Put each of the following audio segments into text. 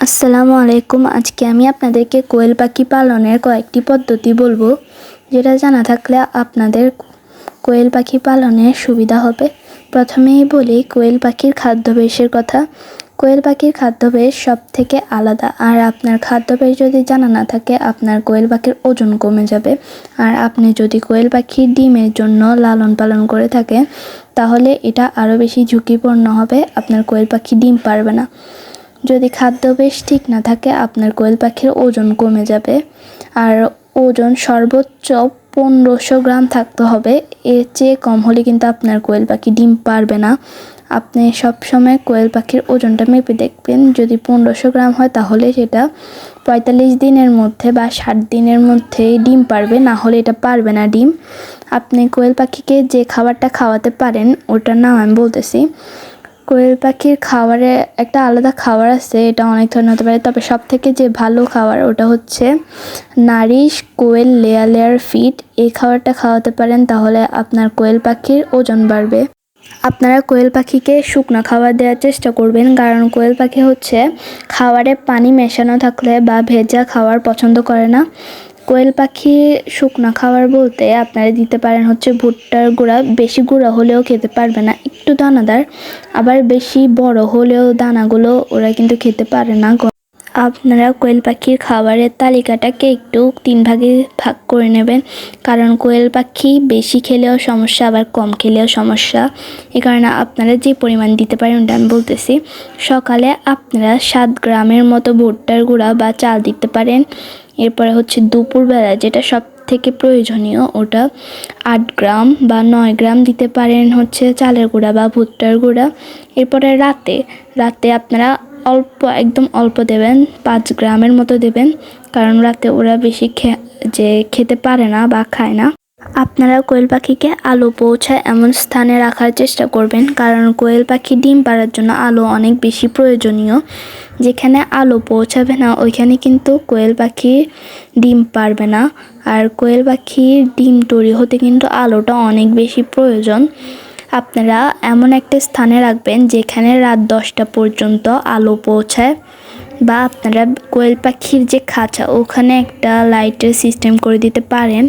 আসসালামু আলাইকুম। আজকে আমি আপনাদেরকে কোয়েল পাখি পালনের কয়েকটি পদ্ধতি বলবো, যেটা জানা থাকলে আপনাদের কোয়েল পাখি পালনে সুবিধা হবে। প্রথমেই বলি কোয়েল পাখির খাদ্যাভ্যাসের কথা। কোয়েল পাখির খাদ্যাভ্যাস সব থেকে আলাদা, আর আপনার খাদ্যাভ্যাস যদি জানা না থাকে আপনার কোয়েল পাখির ওজন কমে যাবে। আর আপনি যদি কোয়েল পাখির ডিমের জন্য লালন পালন করে থাকেন তাহলে এটা আরও বেশি ঝুঁকিপূর্ণ হবে, আপনার কোয়েল পাখি ডিম পারবে না। যদি খাদ্যাভ্যাস ঠিক না থাকে আপনার কোয়েল পাখির ওজন কমে যাবে। আর ওজন সর্বোচ্চ 1500 গ্রাম থাকতে হবে, এর চেয়ে কম হলে কিন্তু আপনার কোয়েল পাখি ডিম পারবে না। আপনি সবসময় কোয়েল পাখির ওজনটা মেপে দেখবেন, যদি 1500 গ্রাম হয় তাহলে সেটা 45 দিনের মধ্যে বা 60 দিনের মধ্যে ডিম পারবে, না হলে এটা পারবে না ডিম। আপনি কোয়েল পাখিকে যে খাবারটা খাওয়াতে পারেন ওটার নাম আমি বলতেছি। কোয়েল পাখির খাবারে একটা আলাদা খাবার আছে, এটা অনেক ধরনের হতে পারে, তবে সব থেকে যে ভালো খাবার ওটা হচ্ছে নারিশ কোয়েল লেয়ার ফিড। এই খাবারটা খাওয়াতে পারেন, তাহলে আপনার কোয়েল পাখির ওজন বাড়বে। আপনারা কোয়েল পাখিকে শুকনো খাবার দেওয়ার চেষ্টা করবেন, কারণ কোয়েল পাখি হচ্ছে খাবারে পানি মেশানো থাকলে বা ভেজা খাবার পছন্দ করে না। কোয়েল পাখি শুকনো খাবার বলতে আপনারা দিতে পারেন হচ্ছে ভুট্টার গুঁড়া। বেশি গুঁড়া হলেও খেতে পারবে না, একটু দানাদার। আবার বেশি বড় হলেও দানাগুলো ওরা কিন্তু খেতে পারে না। আপনারা কোয়েল পাখির খাবারের তালিকাটাকে একটু 3 ভাগে ভাগ করে নেবেন, কারণ কোয়েল পাখি বেশি খেলেও সমস্যা আবার কম খেলেও সমস্যা। এ কারণে আপনারা যে পরিমাণ দিতে পারেন ওটা আমি বলতেছি। সকালে আপনারা 7 গ্রামের মতো ভুট্টার গুঁড়া বা চাল দিতে পারেন। এরপরে হচ্ছে দুপুরবেলা যেটা সব থেকে প্রয়োজনীয়, ওটা 8 গ্রাম বা 9 গ্রাম দিতে পারেন হচ্ছে চালের গুঁড়া বা ভুট্টার গুঁড়া। এরপরে রাতে আপনারা একদম অল্প দেবেন, 5 গ্রামের মতো দেবেন, কারণ রাতে ওরা বেশি খেতে পারে না বা খায় না। আপনারা কোয়েল পাখিকে আলো পৌঁছায় এমন স্থানে রাখার চেষ্টা করবেন, কারণ কোয়েল পাখি ডিম পাড়ার জন্য আলো অনেক বেশি প্রয়োজনীয়। যেখানে আলো পৌঁছাবে না ওইখানে কিন্তু কোয়েল পাখি ডিম পারবে না। আর কোয়েল পাখির ডিম তৈরি হতে কিন্তু আলোটা অনেক বেশি প্রয়োজন। আপনারা এমন একটা স্থানে রাখবেন যেখানে রাত 10টা পর্যন্ত আলো পৌঁছায়, বা আপনারা কোয়েল পাখির যে খাঁচা ওখানে একটা লাইটের সিস্টেম করে দিতে পারেন।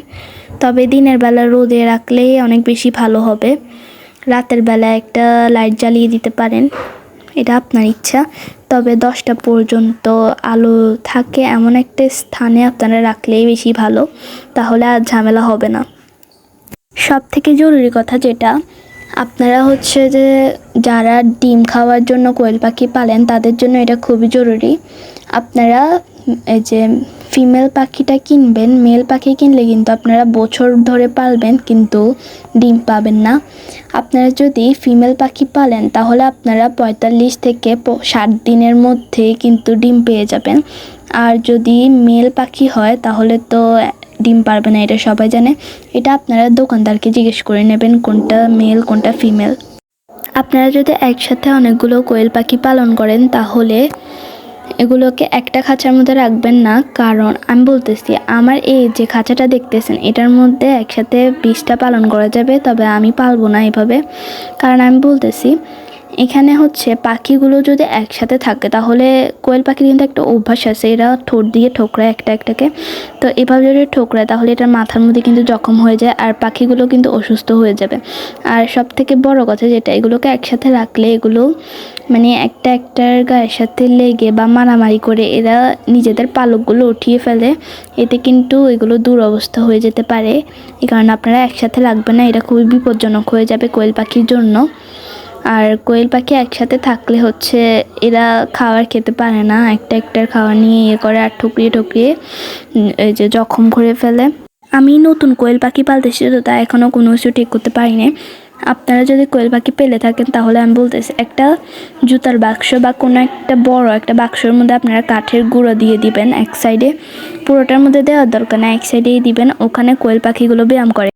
তবে দিনের বেলা রোদে রাখলে অনেক বেশি ভালো হবে, রাতের বেলা একটা লাইট জ্বালিয়ে দিতে পারেন, এটা আপনার ইচ্ছা। তবে 10টা পর্যন্ত আলো থাকে এমন একটা স্থানে আপনারা রাখলেই বেশি ভালো, তাহলে আর ঝামেলা হবে না। সব থেকে জরুরি কথা যেটা, আপনারা হচ্ছে যে যারা ডিম খাওয়ার জন্য কোয়েল পাখি পালেন তাদের জন্য এটা খুবই জরুরি। আপনারা এই যে ফিমেল পাখিটা কিনবেন, মেল পাখি কিনলে কিন্তু আপনারা বছর ধরে পালবেন কিন্তু ডিম পাবেন না। আপনারা যদি ফিমেল পাখি পালেন তাহলে আপনারা 45 থেকে 60 দিনের মধ্যে কিন্তু ডিম পেয়ে যাবেন। আর যদি মেল পাখি হয় তাহলে তো ডিম পারবে না, এটা সবাই জানে। এটা আপনারা দোকানদারকে জিজ্ঞেস করে নেবেন কোনটা মেল কোনটা ফিমেল। আপনারা যদি একসাথে অনেকগুলো কোয়েল পাখি পালন করেন তাহলে এগুলোকে একটা খাঁচার মধ্যে রাখবেন না, কারণ আমি বলতেছি আমার এই যে খাঁচাটা দেখতেছেন এটার মধ্যে একসাথে 20টা পালন করা যাবে, তবে আমি পালবো না এভাবে। কারণ আমি বলতেছি এখানে হচ্ছে পাখিগুলো যদি একসাথে থাকে তাহলে কোয়েল পাখির কিন্তু একটা অভ্যাস আছে, এরা ঠোঁট দিয়ে ঠোকরায় একটাকে। তো এভাবে যদি ঠোকরায় তাহলে এটার মাথার মধ্যে কিন্তু জখম হয়ে যায় আর পাখিগুলো কিন্তু অসুস্থ হয়ে যাবে। আর সব থেকে বড় কথা যেটা, এগুলোকে একসাথে রাখলে এগুলো মানে একটার গায়ের সাথে লেগে বা মারামারি করে এরা নিজেদের পালকগুলো উঠিয়ে ফেলে, এতে কিন্তু এগুলো দুরবস্থা হয়ে যেতে পারে। এই কারণে আপনারা একসাথে রাখবেন না, এটা খুবই বিপজ্জনক হয়ে যাবে কোয়েল পাখির জন্য। আর কোয়েল পাখি একসাথে থাকলে হচ্ছে এরা খাবার খেতে পারে না, একটার খাবার নিয়ে করে আর ঠুকরিয়ে এই যে জখম করে ফেলে। আমি নতুন কোয়েল পাখি পালতেছি তো তাই এখনও কোনো কিছু ঠিক করতে পারিনি। আপনারা যদি কোয়েল পাখি পেলে থাকেন তাহলে আমি বলতেছি একটা জুতার বাক্স বা কোনো একটা বড় একটা বাক্সের মধ্যে আপনারা কাঠের গুঁড়ো দিয়ে দিবেন এক সাইডে, পুরোটার মধ্যে দেওয়ার দরকার না, এক সাইডেই দিবেন, ওখানে কোয়েল পাখিগুলো ব্যায়াম করে।